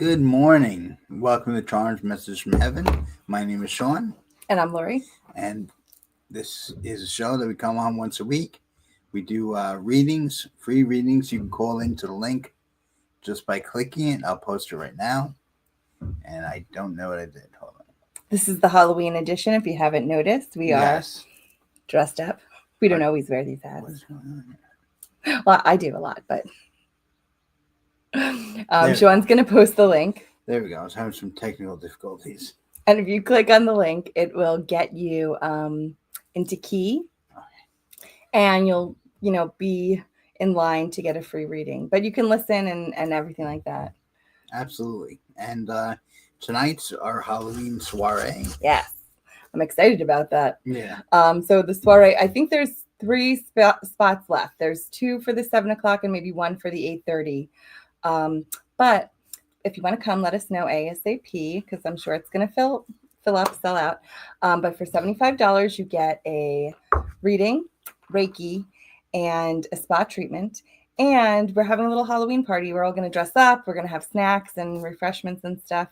Good morning. Welcome to Charles Message from Heaven. My name is Shaun, And I'm Lori. and this is a show that we come on once a week. We do readings, free readings. You can call into the link just by clicking it. I'll post it right now. And I don't know what I did. Hold on. This is the Halloween edition. If you haven't noticed, we are dressed up. We don't always wear these hats. What's going on here? Well, I do a lot, but Shaun's going to post the link. There we go. I was having some technical difficulties. And if you click on the link, it will get you into Key. Okay. And you'll, be in line to get a free reading. But you can listen and everything like that. Absolutely. And tonight's our Halloween soiree. Yes. I'm excited about that. Yeah. So the soiree, I think there's 3 spots left. There's 2 for the 7 o'clock and maybe 1 for the 8:30. But if you want to come, let us know ASAP, because I'm sure it's going to fill up, sell out. But for $75, you get a reading, Reiki, and a spa treatment. And we're having a little Halloween party. We're all going to dress up. We're going to have snacks and refreshments and stuff.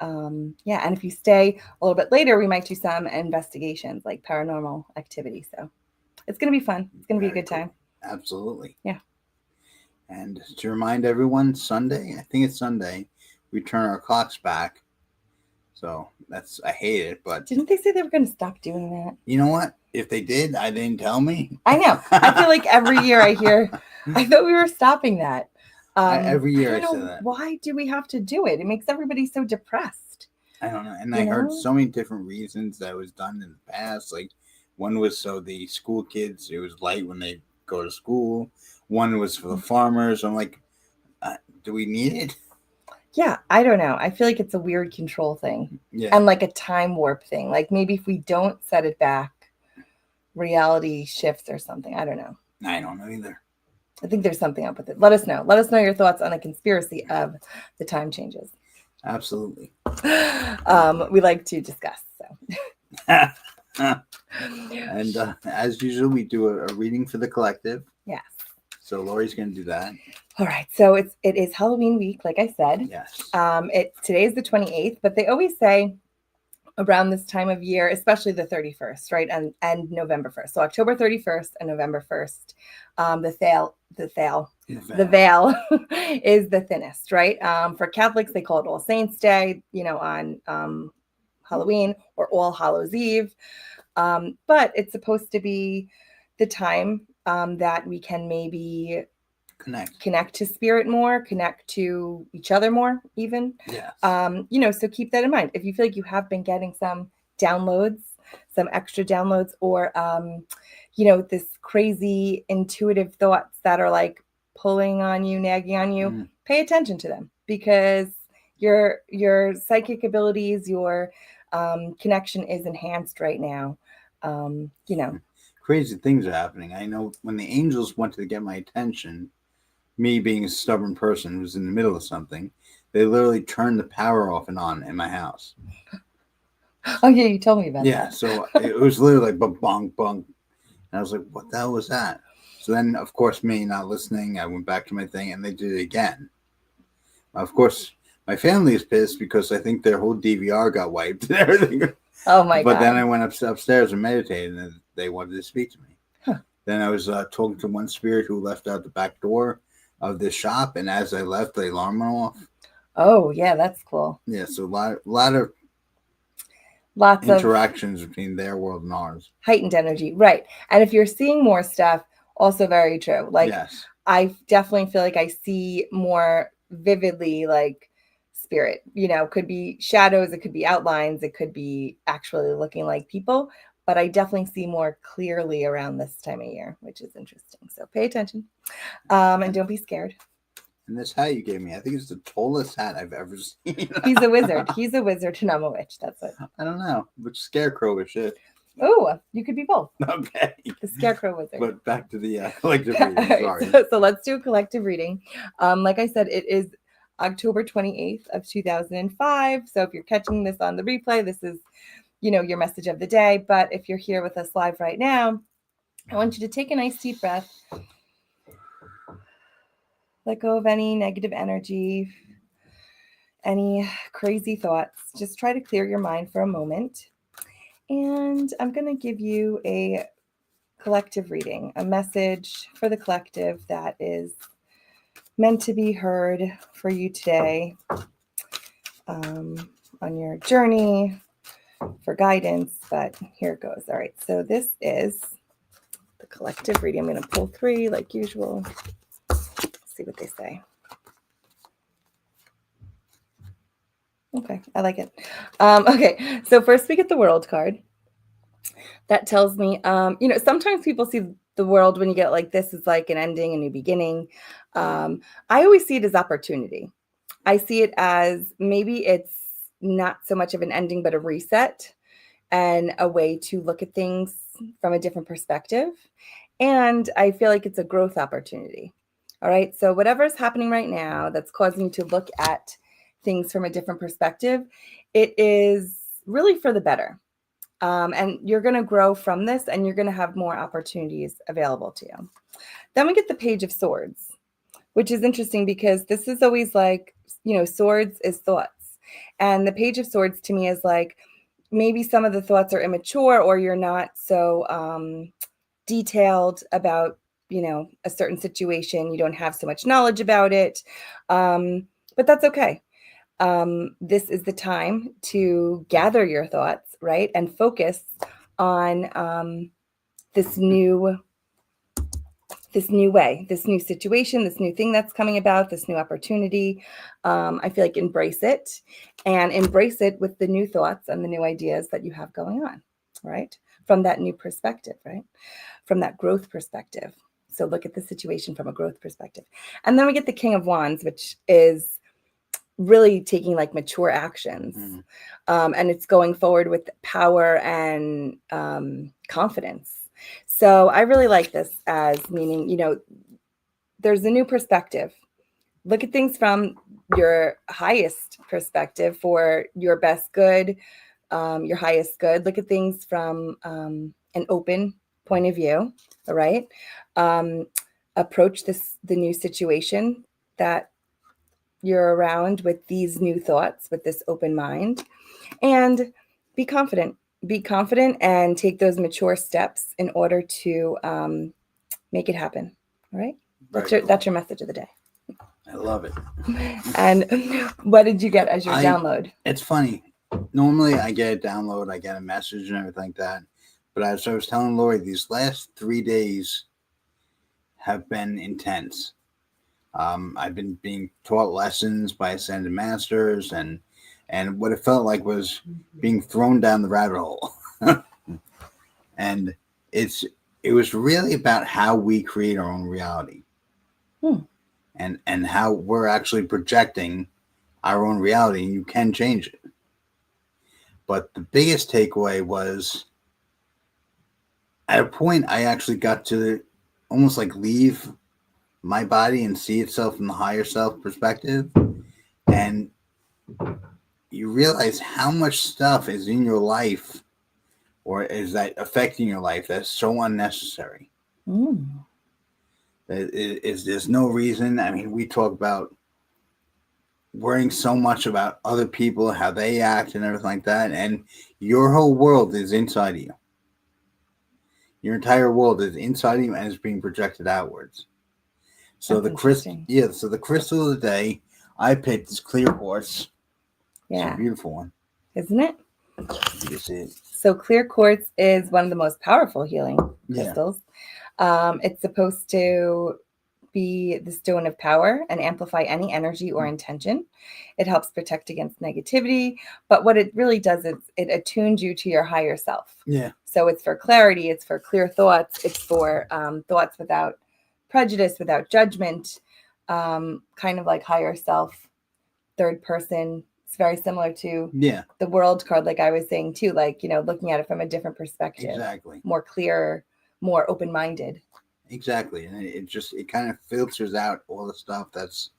And if you stay a little bit later, we might do some investigations, like paranormal activity. So it's going to be fun. It's going to be a good time. Absolutely. Yeah. And to remind everyone, Sunday, I think it's Sunday, we turn our clocks back. So I hate it, but... Didn't they say they were going to stop doing that? You know what? If they did, I didn't tell me. I know. I feel like every year I thought we were stopping that. Every year I say that. Why do we have to do it? It makes everybody so depressed. I don't know. And I heard so many different reasons that was done in the past. Like, one was so the school kids, it was light when they go to school. One was for the farmers. I'm like, do we need it? Yeah, I don't know. I feel like it's a weird control thing. Yeah. And like a time warp thing. Like maybe if we don't set it back, reality shifts or something. I don't know. I don't know either. I think there's something up with it. Let us know. Let us know your thoughts on the conspiracy of the time changes. Absolutely. We like to discuss. So. And as usual, we do a reading for the collective. Yes. So Lori's going to do that. All right. So it is Halloween week, like I said. Yes. Today is the 28th, but they always say around this time of year, especially the 31st, right? And November 1st. So October 31st and November 1st, the veil is the thinnest, right? For Catholics, they call it All Saints Day, on Halloween, or All Hallows Eve. But it's supposed to be the time that we can maybe connect to spirit more, connect to each other more, even. Yeah. So keep that in mind. If you feel like you have been getting some downloads, some extra downloads, or this crazy intuitive thoughts that are like pulling on you, nagging on you, pay attention to them, because your psychic abilities, your connection is enhanced right now. Crazy things are happening. I know when the angels wanted to get my attention, me being a stubborn person who's in the middle of something, they literally turned the power off and on in my house. Oh yeah, you told me about that. Yeah, so it was literally like bong bong, and I was like, "What the hell was that?" So then, of course, me not listening, I went back to my thing, and they did it again. Of course, my family is pissed because I think their whole DVR got wiped and everything. Oh my God! But then I went upstairs and meditated, and they wanted to speak to me. Huh. Then I was talking to one spirit who left out the back door of this shop, and as I left, the alarm went off. Oh yeah, that's cool. Yeah, so lots of interactions between their world and ours. Heightened energy, right? And if you're seeing more stuff, also very true. Like, yes. I definitely feel like I see more vividly, like spirit. Could be shadows, it could be outlines, it could be actually looking like people. But I definitely see more clearly around this time of year, which is interesting. So pay attention, and don't be scared. And this hat you gave me, I think it's the tallest hat I've ever seen. He's a wizard. He's a wizard, and I'm a witch. That's it. I don't know. Which scarecrow-ish it. Oh, you could be both. Okay. The scarecrow wizard. But back to the collective reading. Sorry. So let's do a collective reading. Like I said, it is October 28th of 2005. So if you're catching this on the replay, this is, your message of the day. But if you're here with us live right now, I want you to take a nice deep breath. Let go of any negative energy. any crazy thoughts, just try to clear your mind for a moment. And I'm going to give you a collective reading, a message for the collective that is meant to be heard for you today, on your journey, for guidance. But here it goes. All right. So this is the collective reading. I'm going to pull 3 like usual. See what they say. Okay, I like it. Okay, so first we get the World card. That tells me, sometimes people see the world when you get like this is like an ending, a new beginning. I always see it as opportunity. I see it as maybe it's not so much of an ending, but a reset and a way to look at things from a different perspective. And I feel like it's a growth opportunity. All right. So whatever's happening right now that's causing you to look at things from a different perspective, it is really for the better. And you're going to grow from this, and you're going to have more opportunities available to you. Then we get the Page of Swords, which is interesting because this is always like, swords is thoughts. And the Page of Swords to me is like, maybe some of the thoughts are immature, or you're not so detailed about, a certain situation. You don't have so much knowledge about it. But that's okay. This is the time to gather your thoughts, right? And focus on this new way, this new situation, this new thing that's coming about, this new opportunity. I feel like embrace it with the new thoughts and the new ideas that you have going on, right? From that new perspective, right? From that growth perspective. So look at the situation from a growth perspective. And then we get the King of Wands, which is really taking like mature actions. And it's going forward with power and confidence. So I really like this as meaning, there's a new perspective. Look at things from your highest perspective for your best good, your highest good. Look at things from an open point of view, all right? Approach the new situation that you're around with these new thoughts, with this open mind, and be confident. Be confident and take those mature steps in order to make it happen. All right. That's your message of the day. I love it. And what did you get as your download? It's funny. Normally I get a download, I get a message and everything like that. But as I was telling Lori, these last 3 days have been intense. I've been being taught lessons by ascended masters, and what it felt like was being thrown down the rabbit hole. And it was really about how we create our own reality. And how we're actually projecting our own reality, and you can change it. But the biggest takeaway was, at a point, I actually got to almost like leave my body and see itself in the higher self perspective. And you realize how much stuff is in your life, or is that affecting your life, that's so unnecessary. There's no reason. I mean, we talk about worrying so much about other people, how they act and everything like that. And your whole world is inside of you. Your entire world is inside of you and is being projected outwards. So the crystal of the day, I picked this clear quartz. Yeah. It's a beautiful one. Isn't it? You can see it. So clear quartz is one of the most powerful healing crystals. It's supposed to be the stone of power and amplify any energy or intention. It helps protect against negativity, but what it really does is it attunes you to your higher self. Yeah. So it's for clarity, it's for clear thoughts, it's for thoughts without prejudice, without judgment, kind of like higher self, third person. It's very similar to the World card, like I was saying too, like, looking at it from a different perspective. Exactly. More clear, more open-minded. Exactly. And it kind of filters out all the stuff that's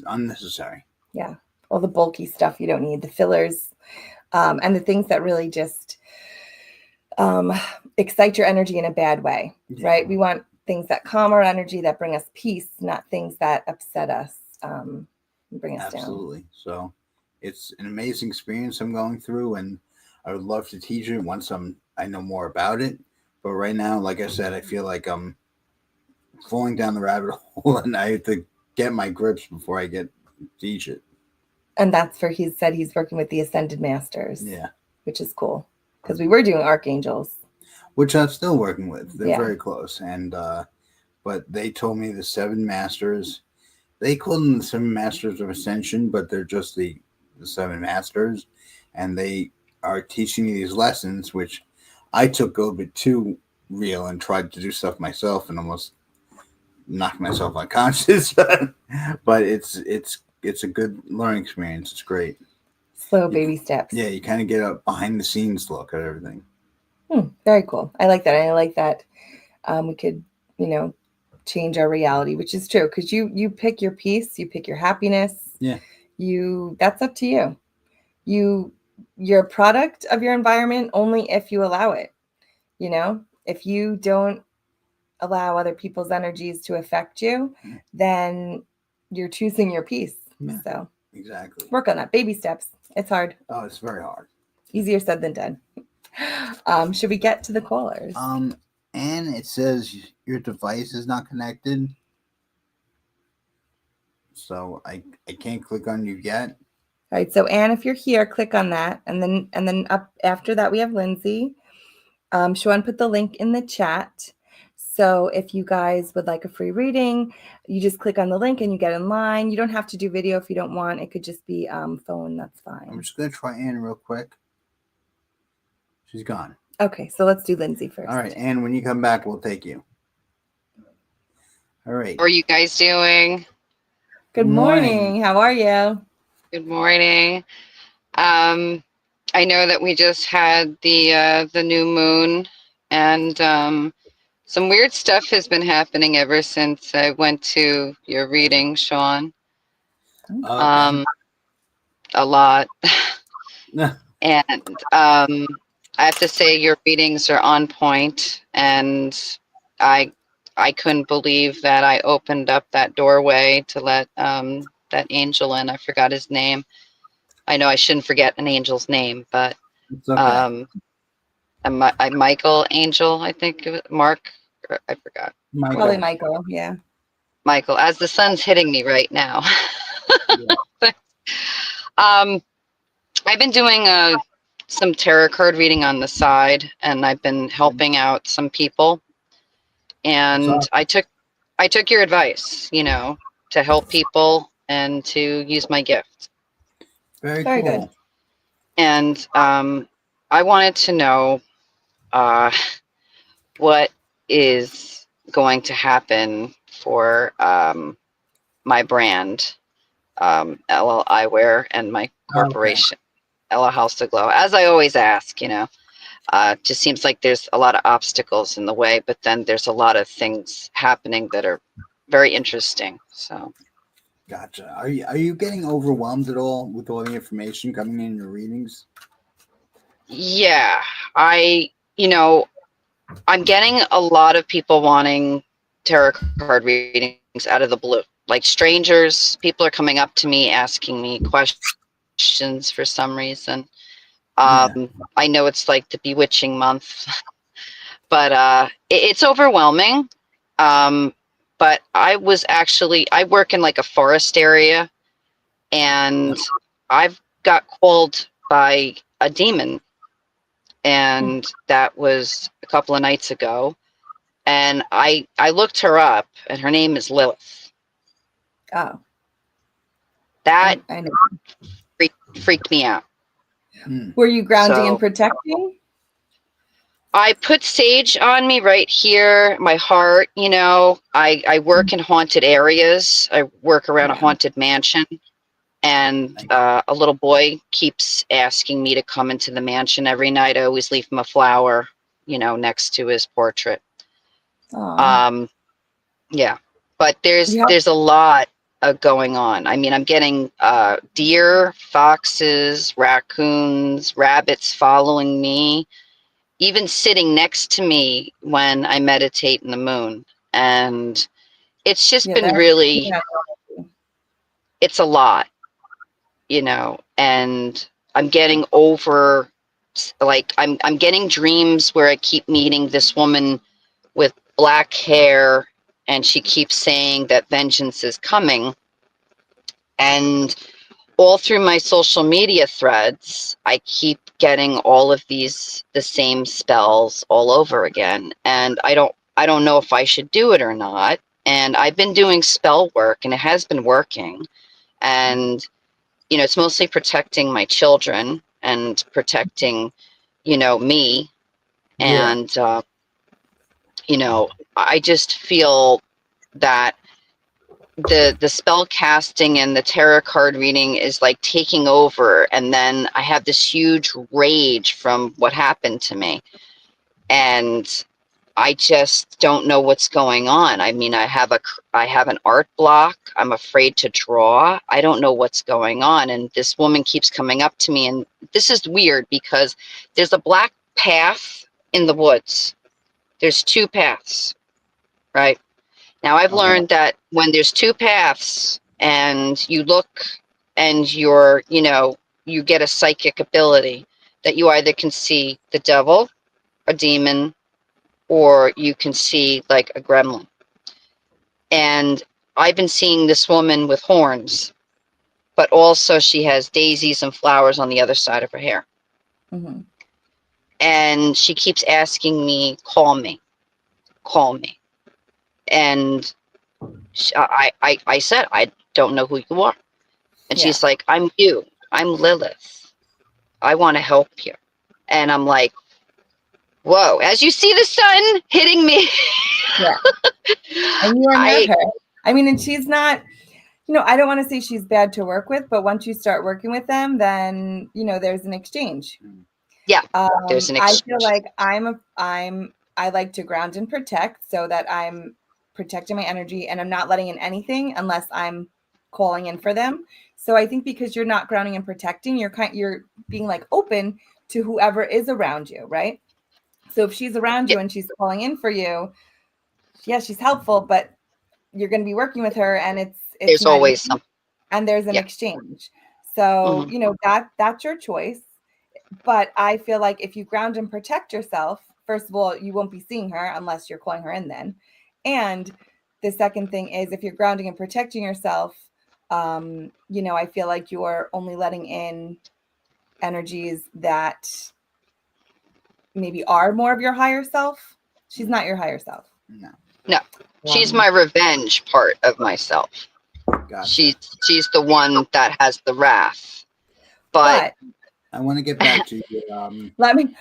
unnecessary. Yeah. All the bulky stuff you don't need, the fillers, and the things that really just excite your energy in a bad way, right? We want things that calm our energy, that bring us peace, not things that upset us, and bring us down. Absolutely. So it's an amazing experience I'm going through, and I would love to teach it once I know more about it. But right now, like I said, I feel like I'm falling down the rabbit hole, and I have to get my grips before I get teach it. And that's for he said he's working with the Ascended Masters. Yeah, Which is cool because we were doing archangels. which I'm still working with. They're Yeah. very close, and but they told me the seven masters. They call them the seven masters of ascension, but they're just the seven masters, and they are teaching me these lessons, which I took a little bit too real and tried to do stuff myself, and almost knocked myself unconscious. But it's a good learning experience. It's great. Slow baby steps. Yeah, you kind of get a behind the scenes look at everything. Very cool. I like that. I like that we could, change our reality, which is true because you pick your peace, you pick your happiness. Yeah. That's up to you. You're a product of your environment only if you allow it. If you don't allow other people's energies to affect you, then you're choosing your peace. Yeah, so exactly. Work on that. Baby steps. It's hard. Oh, it's very hard. Easier said than done. Should we get to the callers? And it says your device is not connected. So I can't click on you yet. All right. So Anne, if you're here, click on that. And then up after that, we have Lindsay. Shaun put the link in the chat. So if you guys would like a free reading, you just click on the link and you get in line. You don't have to do video if you don't want. It could just be phone. That's fine. I'm just going to try Anne real quick. She's gone. Okay, so let's do Lindsay first. All right, Anne, when you come back, we'll take you. All right. How are you guys doing? Good morning. How are you? Good morning. I know that we just had the new moon, and some weird stuff has been happening ever since I went to your reading, Shaun. Okay. A lot. And I have to say your readings are on point, and I couldn't believe that I opened up that doorway to let that angel in. I forgot his name. I know I shouldn't forget an angel's name, but it's okay. Michael Angel, I think it was Mark. I forgot. Michael. Probably Michael. Yeah. Michael, as the sun's hitting me right now. Yeah. I've been doing some tarot card reading on the side, and I've been helping out some people. And Awesome. I took your advice, to help people and to use my gift. Very Very cool. good. And I wanted to know what is going to happen for my brand, LL Eyewear, and my corporation, LL House to Glow. As I always ask, just seems like there's a lot of obstacles in the way, but then there's a lot of things happening that are very interesting. So, Gotcha. Are you getting overwhelmed at all with all the information coming in your readings? yeah, I'm getting a lot of people wanting tarot card readings out of the blue. Like strangers, people are coming up to me asking me questions for some reason. I know it's like the bewitching month, but it's overwhelming. But I work in like a forest area, and I've got called by a demon, and that was a couple of nights ago. And I looked her up, and her name is Lilith. Oh. That I know. freaked me out. Were you grounding and protecting? I put sage on me right here, my heart. I work in haunted areas. I work around a haunted mansion, and a little boy keeps asking me to come into the mansion every night. I always leave him a flower, next to his portrait. Aww. Yeah, but there's a lot going on. I mean, I'm getting deer, foxes, raccoons, rabbits following me, even sitting next to me when I meditate in the moon. And it's just been really, it's a lot, and I'm getting over, like, I'm getting dreams where I keep meeting this woman with black hair, and she keeps saying that vengeance is coming. And all through my social media threads, I keep getting all of the same spells all over again. And I don't know if I should do it or not. And I've been doing spell work, and it has been working. And, it's mostly protecting my children and protecting, me. Yeah. And, I just feel that the spell casting and the tarot card reading is like taking over, and then I have this huge rage from what happened to me, and I just don't know what's going on. I mean, I have an art block. I'm afraid to draw. I don't know what's going on, and this woman keeps coming up to me, and this is weird because there's a black path in the woods. There's two paths, right? Now, I've Okay. learned that when there's two paths and you look and you get a psychic ability, that you either can see the devil, a demon, or you can see like a gremlin. And I've been seeing this woman with horns, but also she has daisies and flowers on the other side of her hair. Mm-hmm. And she keeps asking me, call me, call me. And I said, I don't know who you are. And Yeah. she's like, I'm you. I'm Lilith. I want to help you. And I'm like, whoa, as you see the sun hitting me. Yeah. And you are not I, her. I mean, and she's not, I don't want to say she's bad to work with, but once you start working with them, then, there's an exchange. yeah, there's an I feel exchange. like I like to ground and protect so that I'm protecting my energy and I'm not letting in anything unless I'm calling in for them. So I think because you're not grounding and protecting, you're being like open to whoever is around you, right? So if she's around Yeah, you and she's calling in for you, yeah, she's helpful, but you're going to be working with her and it's there's not always easy some. and there's an Yeah. exchange. So, Hmm. that's your choice. But I feel like if you ground and protect yourself, first of all, you won't be seeing her unless you're calling her in then. And the second thing is if you're grounding and protecting yourself, I feel like you're only letting in energies that maybe are more of your higher self. She's not your higher self. No. No, she's Um, my revenge part of myself. Gotcha. She's the one that has the wrath. But but I want to get back to you. let me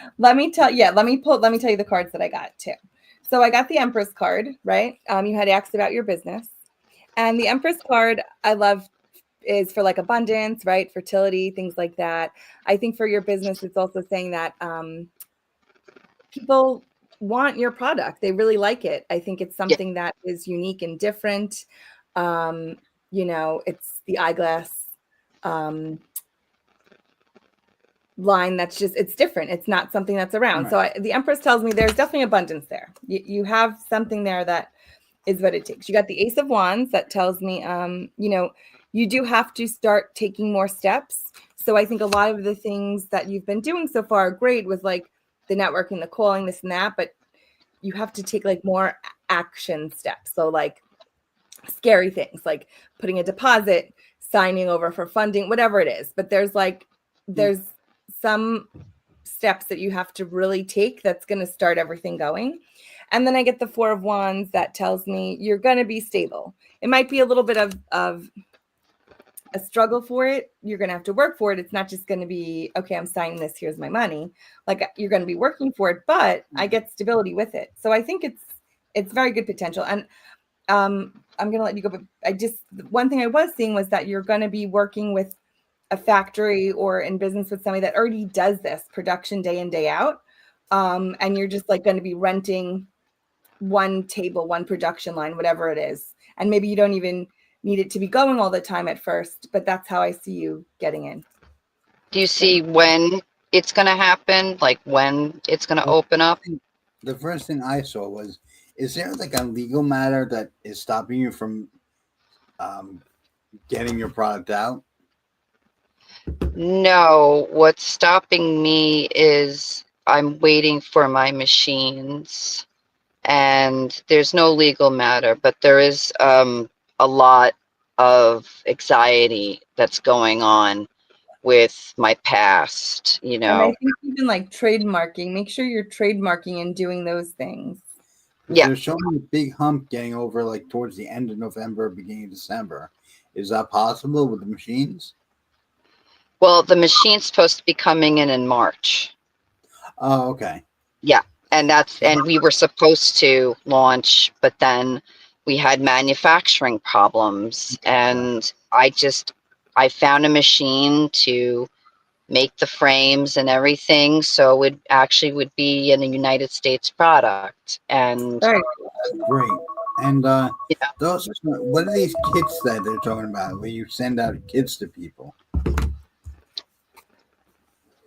tell let me tell you the cards that I got too. So I got the Empress card, right? You had asked about your business. And the Empress card I love is for like abundance, right? Fertility, things like that. I think for your business, it's also saying that people want your product. They really like it. I think it's yeah, something that is unique and different. It's the eyeglass um, line that's just, it's different. It's not something that's around. Right. So the Empress tells me there's definitely abundance there. You have something there that is what it takes. You got the Ace of Wands that tells me, you do have to start taking more steps. So I think a lot of the things that you've been doing so far are great with like the networking, the calling, this and that, but you have to take like more action steps. So like scary things like putting a deposit, signing over for funding, whatever it is. But there's some steps that you have to really take that's going to start everything going. And then I get the Four of Wands that tells me you're going to be stable. It might be a little bit of a struggle for it. You're going to have to work for it. It's not just going to be, okay, I'm signing this, here's my money. Like you're going to be working for it, but I get stability with it. So I think it's very good potential. And I'm going to let you go, but one thing I was seeing was that you're going to be working with a factory or in business with somebody that already does this production day in, day out. And you're just like going to be renting one table, one production line, whatever it is. And maybe you don't even need it to be going all the time at first, but that's how I see you getting in. do you see when it's going to happen? Like when it's going to open up? The first thing I saw was, is there like a legal matter that is stopping you from getting your product out? No, what's stopping me is I'm waiting for my machines, and there's no legal matter, but there is a lot of anxiety that's going on with my past, And I think even like trademarking, make sure you're trademarking and doing those things. Yeah. They're showing a big hump getting over like towards the end of November, beginning of December. Is that possible with the machines? Well, the machine's supposed to be coming in March. Oh, okay. Yeah, and we were supposed to launch, but then we had manufacturing problems, and I found a machine to make the frames and everything, so it actually would be a United States product. And Right. Great. And yeah, those, what are these kits that they're talking about where you send out kits to people?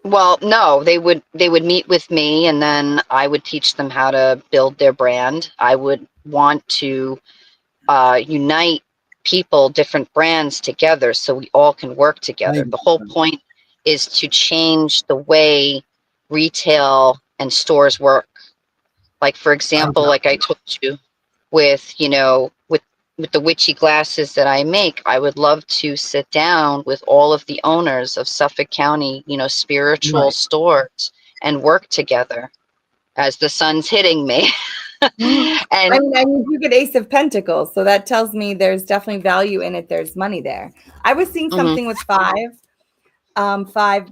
well, no, they would meet with me, and then I would teach them how to build their brand. I would want to unite people, different brands together, so we all can work together. Like, The whole point is to change the way retail and stores work. Like, for example, like I told you, with with the witchy glasses that I make, I would love to sit down with all of the owners of Suffolk County, spiritual right. stores, and work together as the sun's hitting me. Mhm. And I mean, you get Ace of Pentacles, so that tells me there's definitely value in it. There's money there. I was seeing Mhm. something with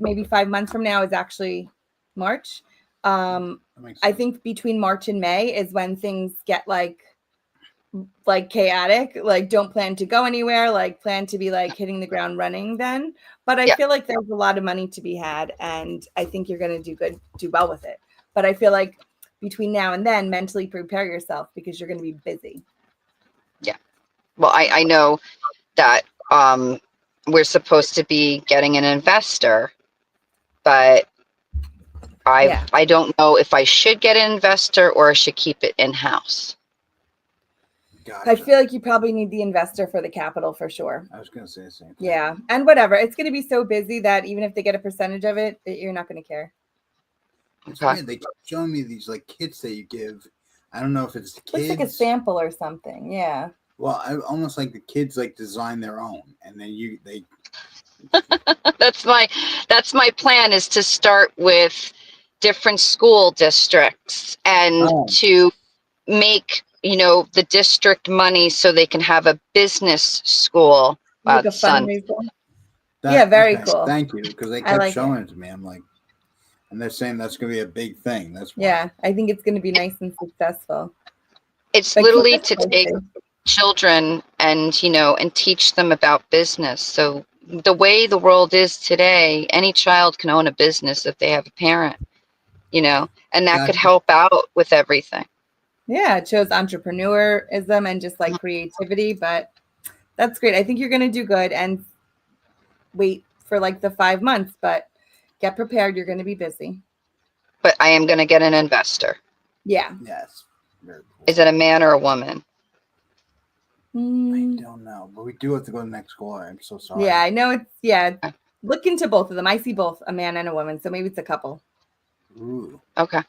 maybe 5 months from now is actually March. That makes I sense. think between March and May is when things get like chaotic, like don't plan to go anywhere, like plan to be like hitting the ground running then. But I Yeah. feel like there's a lot of money to be had, and I think you're going to do well with it. But I feel like between now and then, mentally prepare yourself because you're going to be busy. Well, I know that we're supposed to be getting an investor, but Yeah. I don't know if I should get an investor or I should keep it in house. Gotcha. I feel like you probably need the investor for the capital for sure. I was going to say the same thing. Yeah. And whatever. It's going to be so busy that even if they get a percentage of it, you're not going to care. It's Okay. weird. They keep showing me these like kits that you give. I don't know if it's the Looks like a kids. sample or something. Yeah. Well, I almost like the kids like design their own, and then they That's my plan, is to start with different school districts and to make the district money so they can have a business school. Wow, Like a the sun. fundraiser. Yeah, very cool. Thank you, because they I kept like showing it to me. I'm like, and they're saying that's going to be a big thing. That's why. Yeah, I think it's going to be nice and successful. It's But keep literally us to take posted. children and and teach them about business. So the way the world is today, any child can own a business if they have a parent, and that could Gotcha. help out with everything. Yeah, it shows entrepreneurism and just like creativity, but that's great. I think you're going to do good and wait for like the 5 months, but get prepared. You're going to be busy. But I am going to get an investor. Yeah. Yes. Very cool. Is it a man or a woman? I Mm, don't know, but we do have to go to the next caller. I'm so sorry. yeah, I know Look into both of them. I see both a man and a woman, so maybe it's a couple. Ooh. Okay.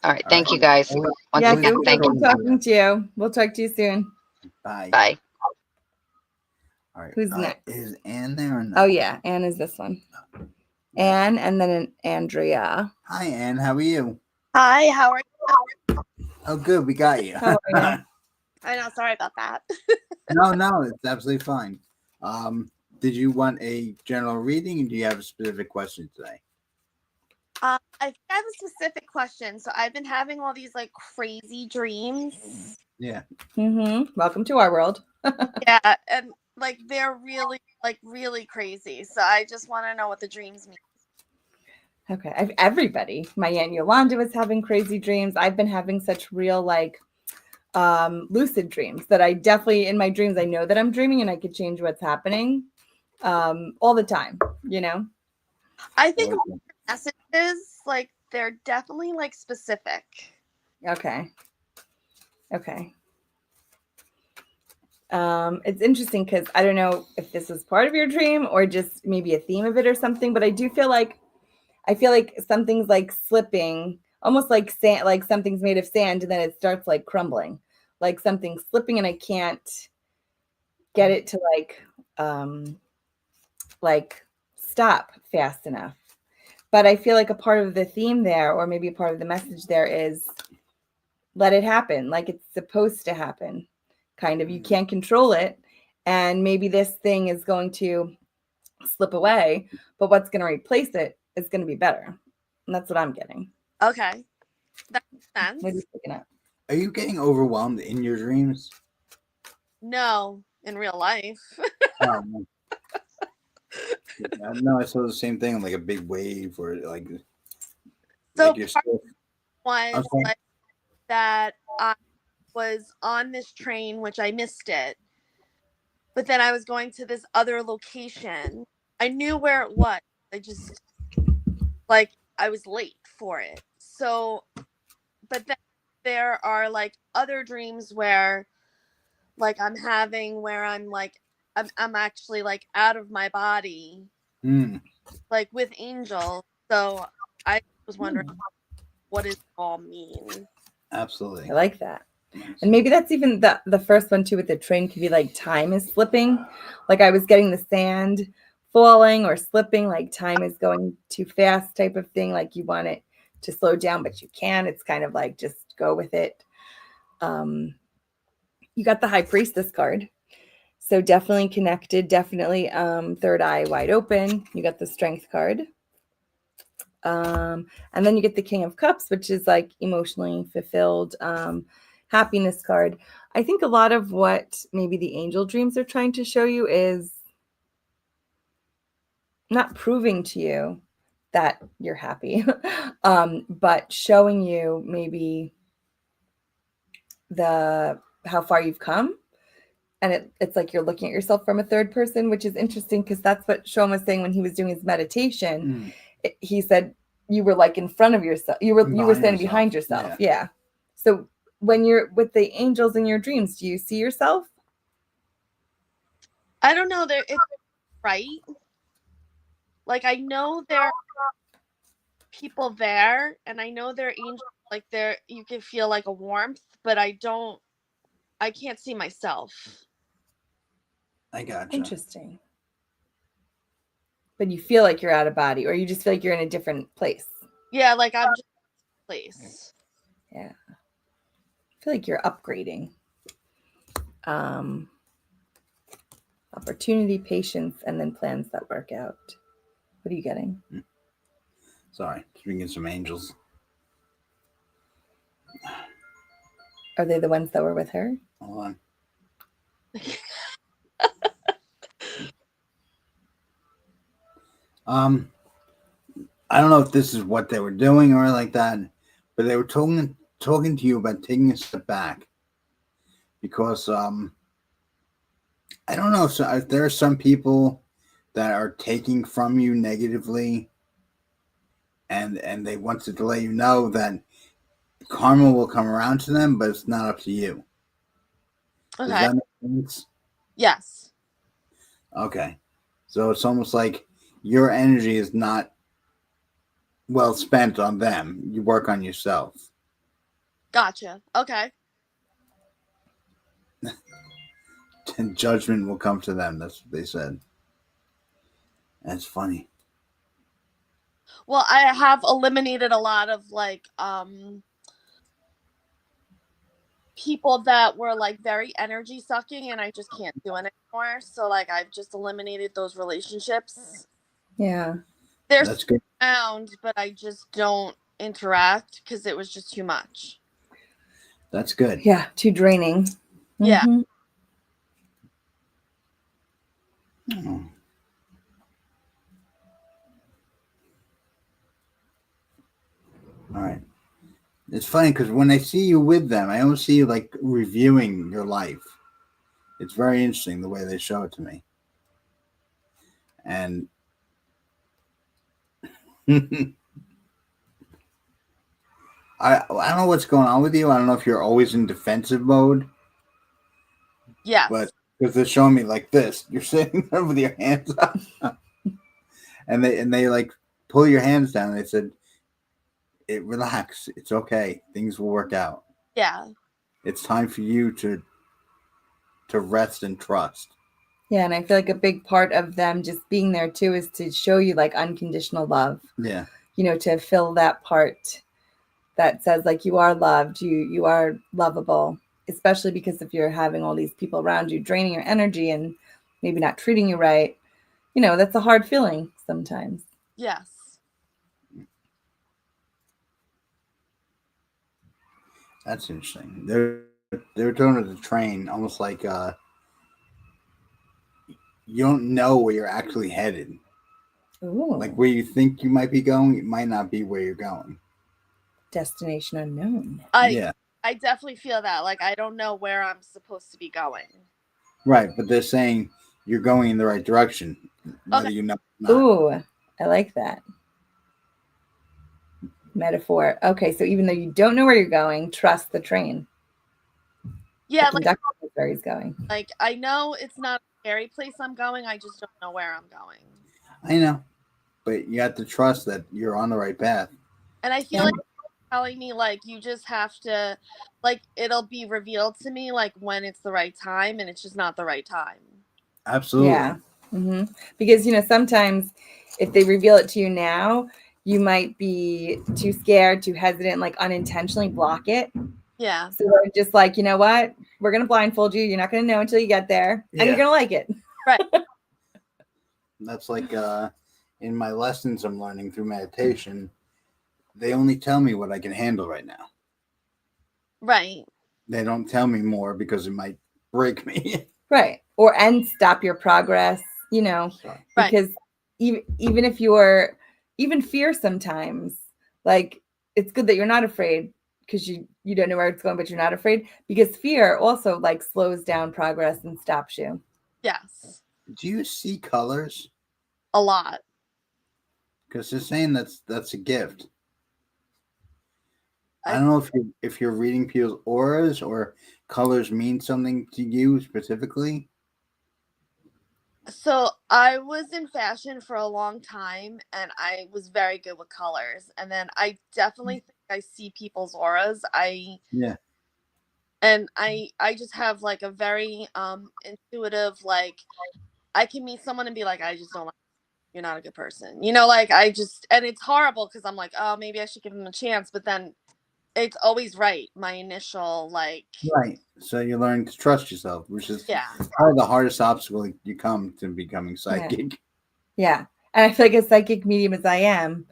All right. All Thank right. you, guys. Once Yeah, again, so thank you. good talking to you. We'll talk to you soon. Bye. Bye. All right. Who's next? Is Ann there or no? Oh yeah, Anne is this one. Anne and then an Andrea. Hi, Ann. How are you? Hi, how are you? Oh, good. We got you. How are you? I know, sorry about that. No, it's absolutely fine. Did you want a general reading, and do you have a specific question today? I think I have a specific question. So I've been having all these like crazy dreams. Yeah. Welcome to our world. Yeah, and like they're really crazy. So I just want to know what the dreams mean. Okay, everybody. My Aunt Yolanda was having crazy dreams. I've been having such real lucid dreams that I definitely in my dreams I know that I'm dreaming and I could change what's happening all the time. I think messages like they're definitely like specific. Okay. It's interesting because I don't know if this was part of your dream or just maybe a theme of it or something, but I feel like something's like slipping, almost like sand, like something's made of sand, and then it starts like crumbling, like something's slipping, and I can't get it to like stop fast enough. But I feel like a part of the theme there, or maybe a part of the message there, is let it happen, like it's supposed to happen. Kind of, you can't control it, and maybe this thing is going to slip away, but what's going to replace it is going to be better. And that's what I'm getting. Okay. That makes What are you sense. picking up? Are you getting overwhelmed in your dreams? No, in real life. No. No, I saw the same thing, like a big wave, or So you're part still. was Okay. like that I was on this train, which I missed it. But then I was going to this other location. I knew where it was. I just like I was late for it. So, but then there are like other dreams where like I'm having where I'm like I'm actually like out of my body, Mm, like with Angel. So I was wondering what does it all mean? absolutely. I like that. Nice. And maybe that's even the first one too with the train could be like time is slipping. Like I was getting the sand falling or slipping, like time is going too fast type of thing. Like you want it to slow down, but you can. It's kind of like just go with it. You got the High Priestess card. So definitely connected, definitely third eye wide open. You got the Strength card. And then you get the King of Cups, which is like emotionally fulfilled, happiness card. I think a lot of what maybe the angel dreams are trying to show you is not proving to you that you're happy, but showing you maybe the how far you've come. And it's like you're looking at yourself from a third person, which is interesting because that's what Shaun was saying when he was doing his meditation. He said you were like in front of yourself. You were standing behind yourself. Yeah. So when you're with the angels in your dreams, do you see yourself? I don't know. There, it's right. Like I know there are people there, and I know they're angels. Like there, you can feel like a warmth, but I don't. I can't see myself. I gotcha. Interesting. But you feel like you're out of body, or you just feel like you're in a different place. Yeah, like I'm just in a place. Yeah. I feel like you're upgrading. Opportunity, patience, and then plans that work out. What are you getting? Sorry, speaking of some angels. Are they the ones that were with her? Hold on. I don't know if this is what they were doing or like that, but they were talking to you about taking a step back because I don't know. So if there are some people that are taking from you negatively, and they wanted to let you know that karma will come around to them, but it's not up to you. Okay. Does that make sense? Yes. Okay. So it's almost like your energy is not well spent on them. You work on yourself. Gotcha. Okay. And judgment will come to them. That's what they said. That's funny. Well, I have eliminated a lot of like people that were like very energy sucking, and I just can't do it anymore. So like I've just eliminated those relationships. Yeah. They're That's good. around, but I just don't interact because it was just too much. That's good. Yeah, too draining. Yeah. Mm-hmm. Oh. All right. It's funny because when I see you with them, I almost see you like reviewing your life. It's very interesting the way they show it to me. And I don't know what's going on with you. I don't know if you're always in defensive mode. Yes. But because they're showing me like this. You're sitting there with your hands up, and they like pull your hands down. And they said, "It relax. It's okay. Things will work out. Yeah. It's time for you to rest and trust." Yeah, and I feel like a big part of them just being there too is to show you like unconditional love. Yeah. To fill that part that says like you are loved, you are lovable, especially because if you're having all these people around you draining your energy and maybe not treating you right, that's a hard feeling sometimes. Yes. That's interesting. They're doing it to train, almost like you don't know where you're actually headed. Ooh, Like where you think you might be going, it might not be where you're going. destination unknown. Yeah, I definitely feel that. Like I don't know where I'm supposed to be going. right. But they're saying you're going in the right direction, whether Okay. you know or not. Ooh, I like that metaphor. Okay, so even though you don't know where you're going, trust the train. Yeah, The conductor knows where he's going. like I know it's not a scary place I'm going. I just don't know where I'm going. I know, but you have to trust that you're on the right path. And I feel like telling me like you just have to like it'll be revealed to me like when it's the right time and it's just not the right time. Absolutely. Yeah. Because sometimes if they reveal it to you now, you might be too scared, too hesitant, like unintentionally block it. Yeah. So they're just like, you know what? We're gonna blindfold you. You're not gonna know until you get there, and you're Yeah. gonna like it. Right. That's like in my lessons I'm learning through meditation, they only tell me what I can handle right now. Right. They don't tell me more because it might break me. Right. And stop your progress, Sorry. because even if you're even fear sometimes, like it's good that you're not afraid because you don't know where it's going, but you're not afraid because fear also like slows down progress and stops you. Yes. Do you see colors? A lot. Because they're saying that's a gift. I don't know if you're reading people's auras or colors mean something to you specifically. So I was in fashion for a long time and I was very good with colors. And then I definitely think I see people's auras. Yeah. I just have like a very intuitive like I can meet someone and be like, I just don't like you. You're not a good person. Like I just and it's horrible because I'm like, oh maybe I should give him a chance, but then it's always right. My initial like Right. So you learn to trust yourself, which is yeah. probably the hardest obstacle you come to becoming psychic. Yeah. And I feel like as psychic medium as I am,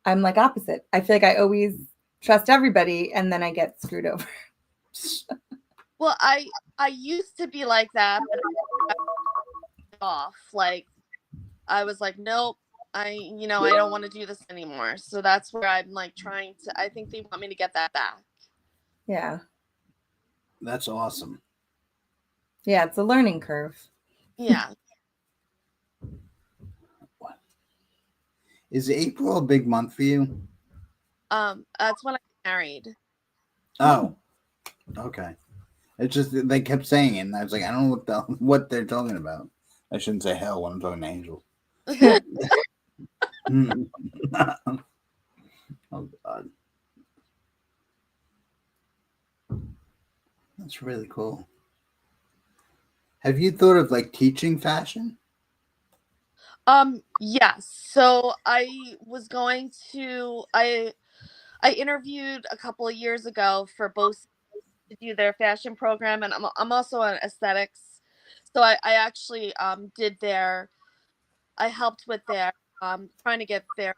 I'm like opposite. I feel like I always trust everybody and then I get screwed over. Well, I used to be like that, but I got off. Like I was like, nope, I don't want to do this anymore. So that's where I'm like trying to. I think they want me to get that back. Yeah. That's awesome. Yeah. It's a learning curve. Yeah. Is April a big month for you? That's when I got married. Oh, okay. It's just they kept saying it, and I was like, I don't know what they're talking about. I shouldn't say hell when I'm talking to angels. Oh God, that's really cool. Have you thought of like teaching fashion? Yes. So I was going to. I interviewed a couple of years ago for both to do their fashion program, and I'm also an aesthetics. So I actually did their. I helped with their trying to get their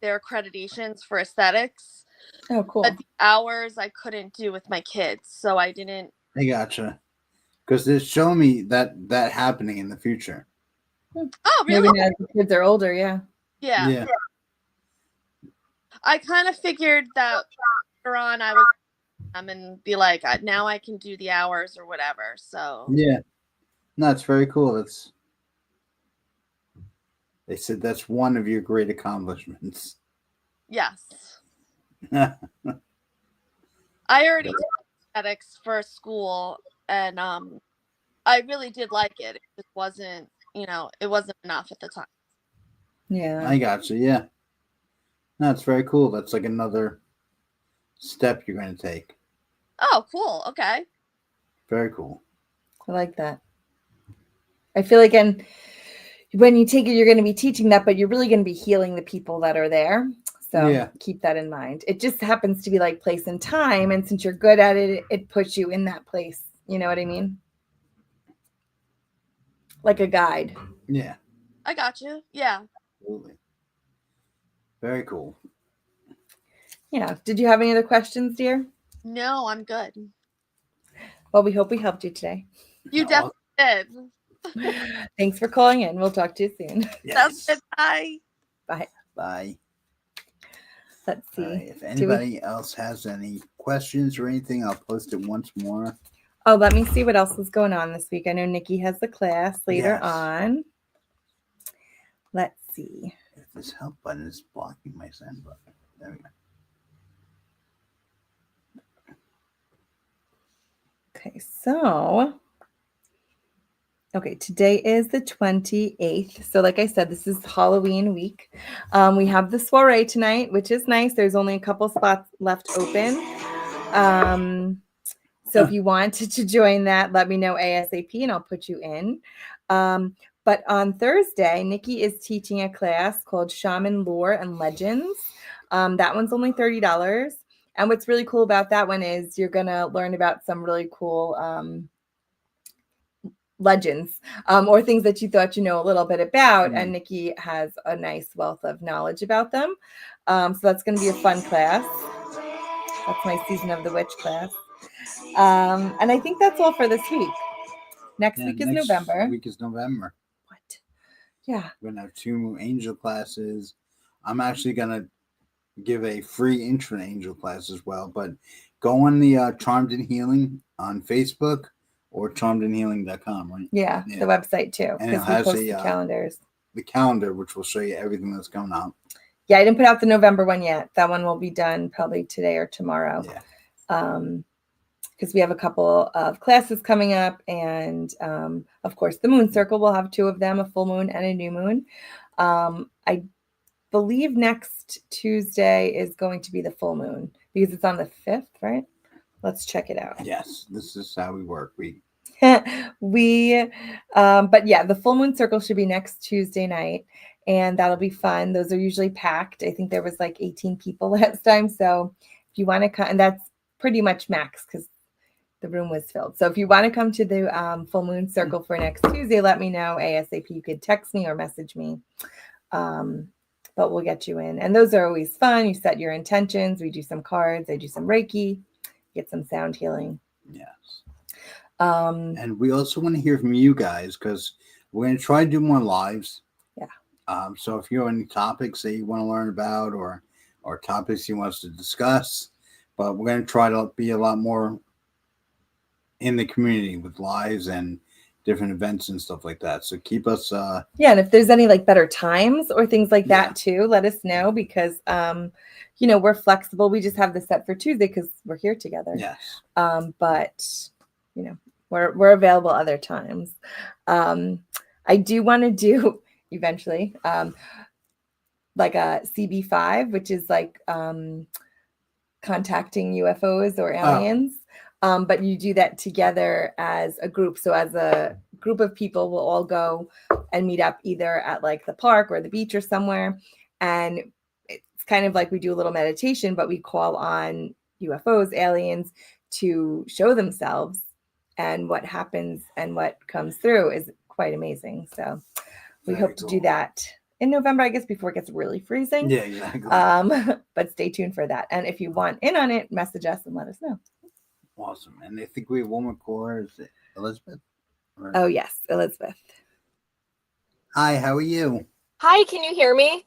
accreditations for aesthetics. Oh, cool. But the hours I couldn't do with my kids, so I didn't. I gotcha. Because they're showing me that happening in the future. Oh, really? Maybe now the kids are older. Yeah. Yeah. Yeah. I kind of figured that later on I would come and be like, now I can do the hours or whatever. So Yeah. No, it's very cool. They said that's one of your great accomplishments. yes, Yeah. I already took aesthetics for school, and I really did like it. It just wasn't, it wasn't enough at the time. Yeah. I got you. Yeah. That's very cool. That's like another step you're going to take. Oh, cool. Okay. Very cool. I like that. I feel like when you take it, you're going to be teaching that, but you're really going to be healing the people that are there. So keep that in mind. It just happens to be like place and time. And since you're good at it, it puts you in that place. You know what I mean? Like a guide. Yeah. I got you. Yeah. Absolutely. Very cool. Yeah. Did you have any other questions, dear? No, I'm good. Well, we hope we helped you today. You definitely did. Thanks for calling in. We'll talk to you soon. Yes. Bye. Bye. Bye. Let's see. If anybody else has any questions or anything, I'll post it once more. Oh, let me see what else is going on this week. I know Nikki has the class later on. Let's see. If this help button is blocking my send button. There we go. Okay, so today is the 28th. So like I said, this is Halloween week. We have the soiree tonight, which is nice. There's only a couple spots left open. So if you wanted to join that, let me know ASAP and I'll put you in. But on Thursday, Nikki is teaching a class called Shaman Lore and Legends. That one's only $30. And what's really cool about that one is you're going to learn about some really cool legends or things that you thought you know a little bit about. And Nikki has a nice wealth of knowledge about them. So that's going to be a fun class. That's my Season of the Witch class. And I think that's all for this week. Next week is November. Next week is November. What? Yeah. We're going to have 2 angel classes. I'm actually going to give a free intro to angel class as well. But go on the Charmed and Healing on Facebook or charmedandhealing.com, right? Yeah, the website too. And it we has post the calendars. The calendar, which will show you everything that's going on. Yeah, I didn't put out the November one yet. That one will be done probably today or tomorrow. Yeah. Because we have a couple of classes coming up. And of course, the Moon Circle, we'll have 2 of them, a full moon and a new moon. I believe next Tuesday is going to be the full moon because it's on the 5th, right? Let's check it out. Yes, this is how we work. But yeah, the full moon circle should be next Tuesday night and that'll be fun. Those are usually packed. I think there was like 18 people last time. So if you want to come, and that's pretty much max because the room was filled. So if you want to come to the full moon circle for next Tuesday, let me know ASAP. You could text me or message me. But we'll get you in. And those are always fun. You set your intentions. We do some cards. I do some Reiki, get some sound healing. Yes. And we also want to hear from you guys because we're going to try to do more lives. Yeah. So if you have any topics that you want to learn about or topics you want us to discuss, but we're going to try to be a lot more in the community with lives and different events and stuff like that. So keep us. Yeah. And if there's any like better times or things like that too, let us know because, we're flexible. We just have this set for Tuesday because we're here together. Yes. But, we're available other times. I do want to do eventually like a CB5, which is like contacting UFOs or aliens. But you do that together as a group. So as a group of people, we'll all go and meet up either at like the park or the beach or somewhere. And it's kind of like we do a little meditation, but we call on UFOs, aliens to show themselves. And what happens and what comes through is quite amazing. So we hope to do that in November, I guess, before it gets really freezing. Yeah, exactly. But stay tuned for that. And if you want in on it, message us and let us know. Awesome. And I think we have one more caller. Is it Elizabeth? Oh, yes, Elizabeth. Hi, how are you? Hi, can you hear me?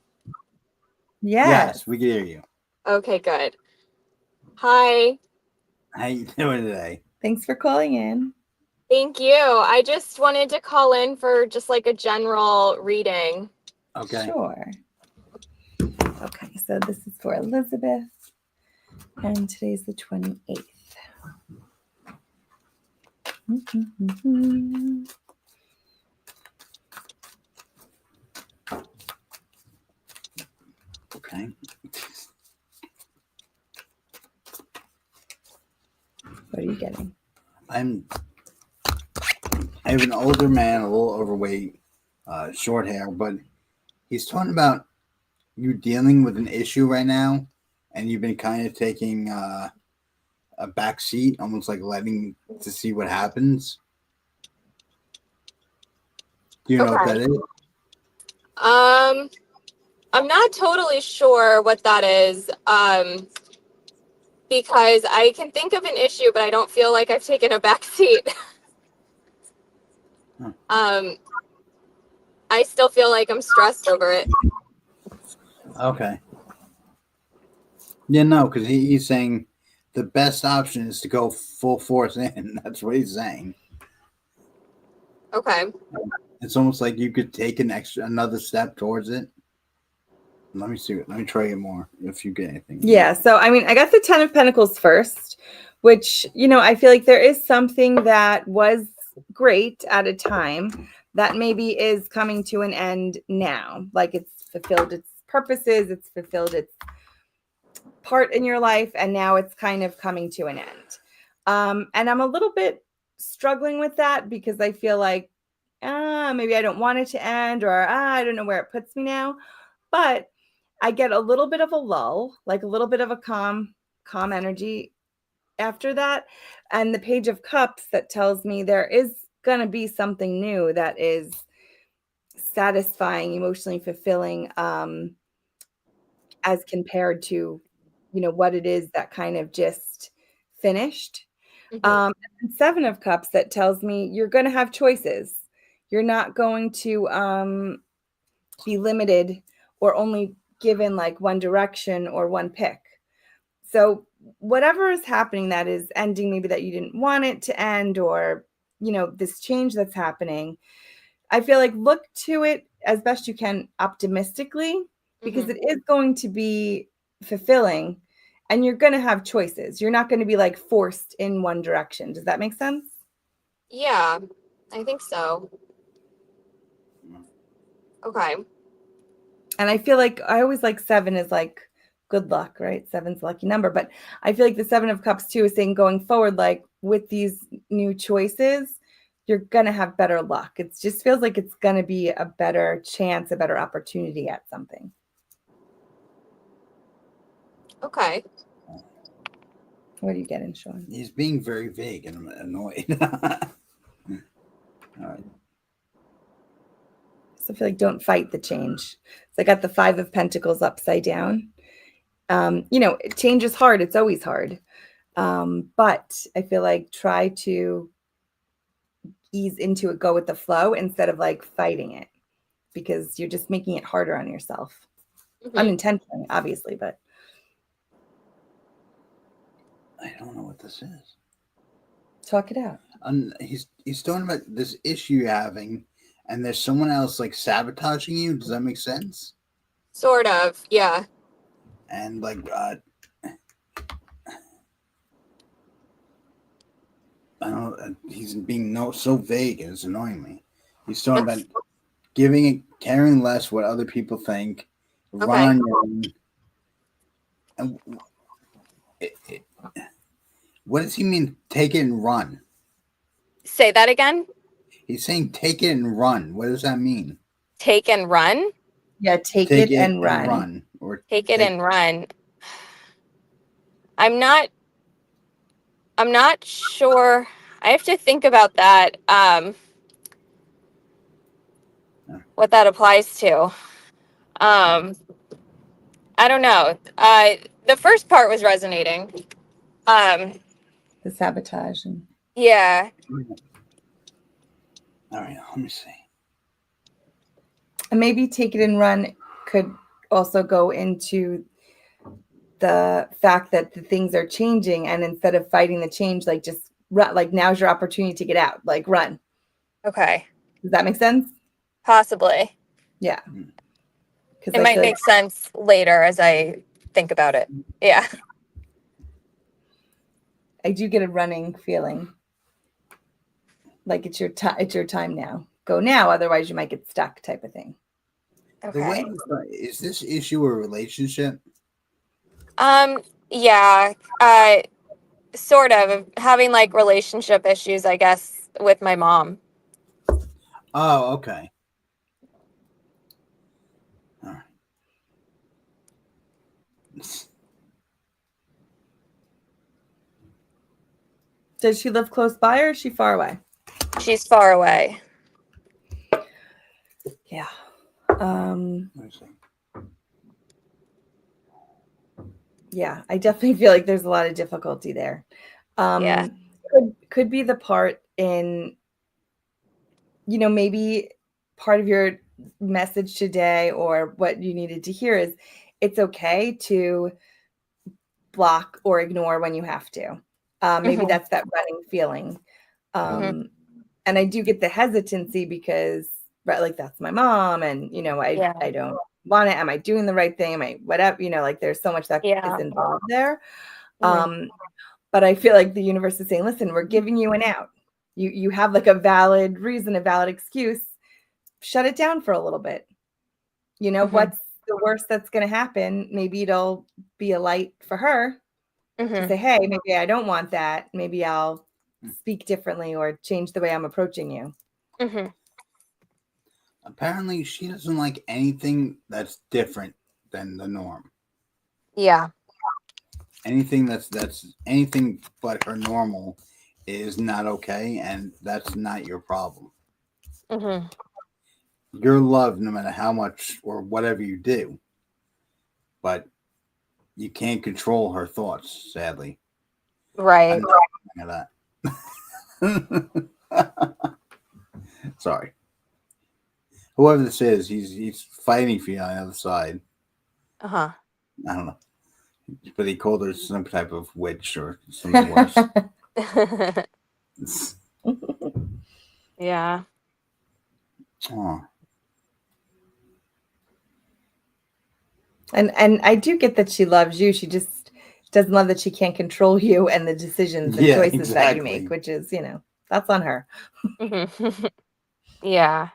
Yes, we can hear you. Okay, good. Hi. How you doing today? Thanks for calling in. Thank you. I just wanted to call in for just like a general reading. Okay. Sure. Okay, so this is for Elizabeth. And today's the 28th. Okay. What are you getting? I have an older man, a little overweight, short hair, but he's talking about you dealing with an issue right now, and you've been kind of taking a back seat, almost like letting to see what happens. Do you know what Okay. that is? I'm not totally sure what that is. Because I can think of an issue, but I don't feel like I've taken a back seat. Huh. I still feel like I'm stressed over it. Okay. Yeah, no, because he's saying the best option is to go full force in. That's what he's saying. Okay. It's almost like you could take another step towards it. Let me see. Let me try it more. If you get anything. Yeah. So, I mean, I got the 10 of Pentacles first, which, I feel like there is something that was great at a time that maybe is coming to an end now. Like it's fulfilled its purposes, it's fulfilled its part in your life, and now it's kind of coming to an end. And I'm a little bit struggling with that because I feel like maybe I don't want it to end, or I don't know where it puts me now. But I get a little bit of a lull, like a little bit of a calm energy after that. And the Page of Cups that tells me there is going to be something new that is satisfying, emotionally fulfilling, as compared to, what it is that kind of just finished. Mm-hmm. And 7 of Cups that tells me you're going to have choices. You're not going to be limited or only given like one direction or one pick. So whatever is happening that is ending, maybe that you didn't want it to end, or, this change that's happening, I feel like look to it as best you can optimistically, because Mm-hmm. it is going to be fulfilling and you're going to have choices. You're not going to be like forced in one direction. Does that make sense? Yeah, I think so. Okay. And I feel like I always like 7 is like good luck, right? 7's a lucky number. But I feel like the 7 of Cups too is saying going forward, like with these new choices, you're going to have better luck. It just feels like it's going to be a better chance, a better opportunity at something. Okay. What are you getting, Shaun? He's being very vague and I'm annoyed. All right. So I feel like don't fight the change. So I got the 5 of Pentacles upside down. Change is hard. It's always hard. But I feel like try to ease into it, go with the flow instead of like fighting it, because you're just making it harder on yourself. Mm-hmm. Unintentionally, obviously, but I don't know what this is. talk it out. He's talking about this issue you're having, and there's someone else like sabotaging you. Does that make sense? Sort of. Yeah. And like, I don't know. He's being so vague, and it's annoying me. He's talking about giving and caring less what other people think, run Okay. on your own. And what does he mean? Take it and run. Say that again. He's saying take it and run. What does that mean? Take and run. Yeah, take it and run. Or Take it and run. I'm not sure. I have to think about that. What that applies to. I don't know. The first part was resonating. The sabotage. And Yeah. all right, let me see. maybe take it and run could also go into the fact that the things are changing, and instead of fighting the change, like just run, like now's your opportunity to get out, like run. Okay. Does that make sense? Possibly. Yeah. It might make sense later as I think about it. Yeah. I do get a running feeling. Like it's your time now. Go now, otherwise you might get stuck, type of thing. The way Okay. is this issue a relationship? Yeah. Sort of having like relationship issues, I guess, with my mom. Oh, okay. All right. Does she live close by or is she far away? She's far away. Yeah. Let me see. Yeah, I definitely feel like there's a lot of difficulty there. Yeah. Could be the part in, maybe part of your message today or what you needed to hear is it's okay to block or ignore when you have to. Maybe Mhm. that's that running feeling. And I do get the hesitancy because, right, like that's my mom, and Yeah. I don't want it. Am I doing the right thing? Am I whatever? Like there's so much that Yeah. is involved there. Mhm. But I feel like the universe is saying, listen, we're giving you an out. You have like a valid reason, a valid excuse. Shut it down for a little bit. What's the worst that's going to happen? Maybe it'll be a light for her to say, hey, maybe I don't want that. Maybe I'll speak differently or change the way I'm approaching you. Apparently, she doesn't like anything that's different than the norm. Yeah. Anything that's anything but her normal is not okay, and that's not your problem. You're loved no matter how much or whatever you do, but you can't control her thoughts. Sadly, Right. I'm not of that. Sorry. Whoever this is, he's fighting for you on the other side. I don't know, but he called her some type of witch or something worse. Yeah. Oh. And I do get that she loves you. She just doesn't love that she can't control you and the decisions and choices that you make, which is, that's on her. Yeah.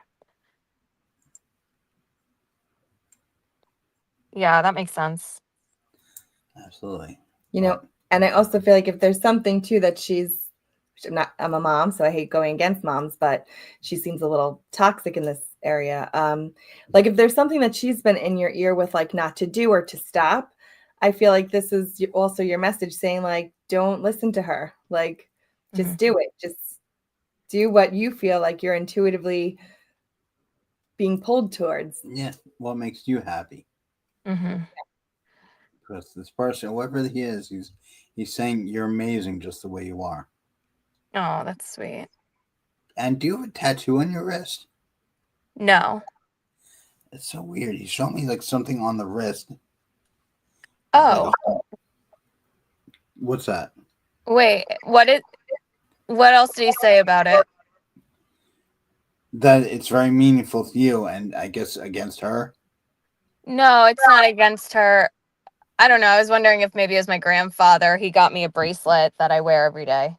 Yeah, that makes sense. Absolutely. And I also feel like if there's something too that I'm a mom, so I hate going against moms, but she seems a little toxic in this area. Like if there's something that she's been in your ear with, like not to do or to stop, I feel like this is also your message saying like, don't listen to her. Like, just do it. Just do what you feel like you're intuitively being pulled towards. Yeah. What makes you happy? Because this person, whoever he is, he's saying you're amazing just the way you are. Oh, that's sweet. And do you have a tattoo on your wrist? No. It's so weird. He showed me like something on the wrist. Oh. What's that? Wait, what else did he say about it? That it's very meaningful to you, and I guess against her. No, it's not against her. I don't know. I was wondering if maybe it was my grandfather. He got me a bracelet that I wear every day.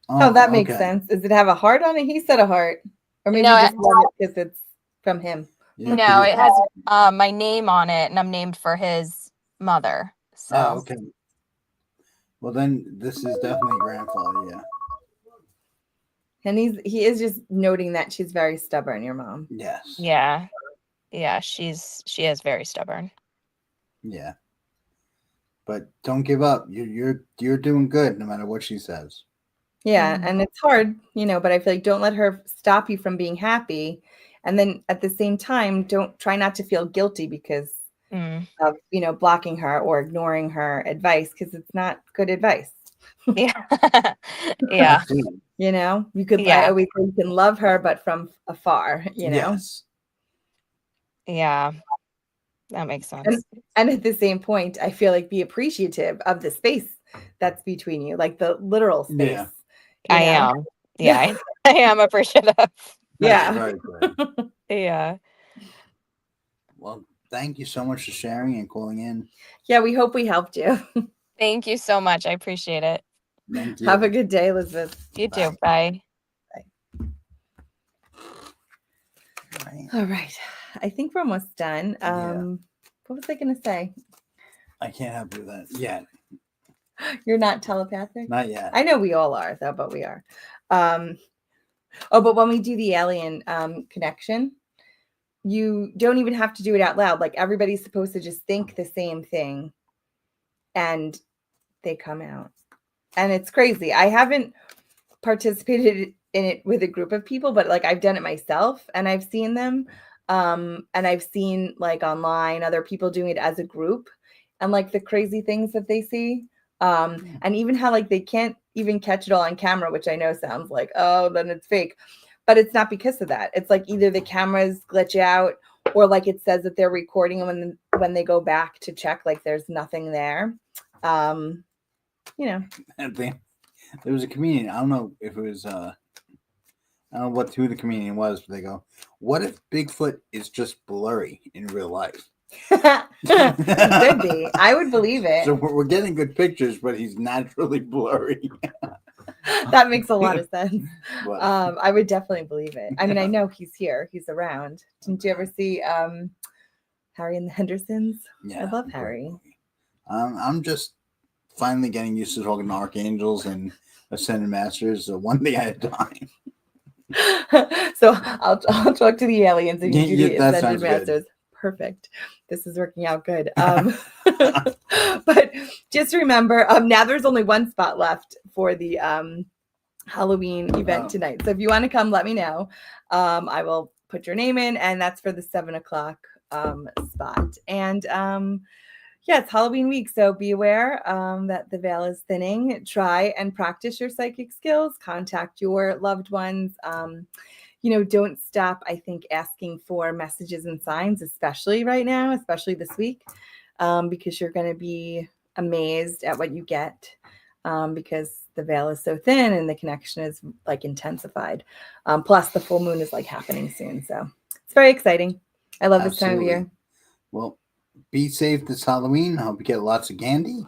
Oh, that makes sense. Does it have a heart on it? He said a heart. Or maybe No, you just love it because it's from him. Yeah, no, it has my name on it, and I'm named for his mother. So. Oh, okay. Well, then this is definitely grandfather, yeah. And he is just noting that she's very stubborn, your mom. Yes. Yeah. Yeah, she is very stubborn. Yeah. But don't give up. You're doing good no matter what she says. Yeah, and it's hard, but I feel like don't let her stop you from being happy. And then at the same time, don't try not to feel guilty because of, blocking her or ignoring her advice because it's not good advice. Yeah. Yeah. You could, I always say you can love her, but from afar, Yes. Yeah. That makes sense. And at the same point, I feel like be appreciative of the space that's between you, like the literal space. Yeah. I am. Yeah, I am appreciative. Yeah. Very good. Yeah. Well, thank you so much for sharing and calling in. Yeah, we hope we helped you. Thank you so much. I appreciate it. Thank you. Have a good day, Elizabeth. You too. Bye. Bye. right. All right. I think we're almost done. Yeah. What was I going to say? I can't help you with that yet. You're not telepathic? Not yet. I know we all are, though, but we are. But when we do the alien connection, you don't even have to do it out loud. Like everybody's supposed to just think the same thing and they come out. And it's crazy. I haven't participated in it with a group of people, but like I've done it myself and I've seen them. And I've seen like online other people doing it as a group and like the crazy things that they see. And even how like they can't even catch it all on camera, which I know sounds like, oh, then it's fake. But it's not because of that. It's like either the cameras glitch out or like it says that they're recording them when they go back to check, like there's nothing there. You know. And there was a comedian. I don't know if it was I don't know who the comedian was, but they go, "What if Bigfoot is just blurry in real life?" It could be. I would believe it. So we're getting good pictures, but he's naturally blurry. That makes a lot of sense. What? I would definitely believe it. I mean, I know he's here. He's around. Didn't you ever see Harry and the Hendersons? Yeah, I love Harry. I'm just finally getting used to talking to archangels and ascended masters one day at a time. So I'll talk to the aliens and you do the that ascended sounds good. masters. Perfect. This is working out good. But just remember, now there's only one spot left for the Halloween event tonight. So if you want to come, let me know. I will put your name in, and that's for the 7:00 spot. And yeah, it's Halloween week, so be aware that the veil is thinning. Try and practice your psychic skills. Contact your loved ones. Don't stop, I think, asking for messages and signs, especially right now, especially this week, because you're going to be amazed at what you get because the veil is so thin and the connection is like intensified. Plus, the full moon is like happening soon. So it's very exciting. I love this time of year. Well, be safe this Halloween. I hope you get lots of candy.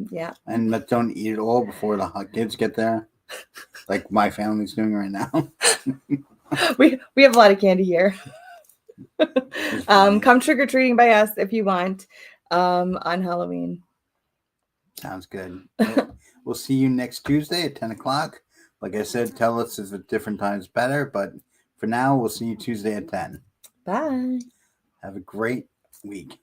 Yeah. And don't eat it all before the kids get there, like my family's doing right now. We have a lot of candy here. Come trick-or-treating by us if you want on Halloween. Sounds good. We'll see you next Tuesday at 10:00. Like I said, tell us if at different times better, but for now, we'll see you Tuesday at 10. Bye. Have a great week.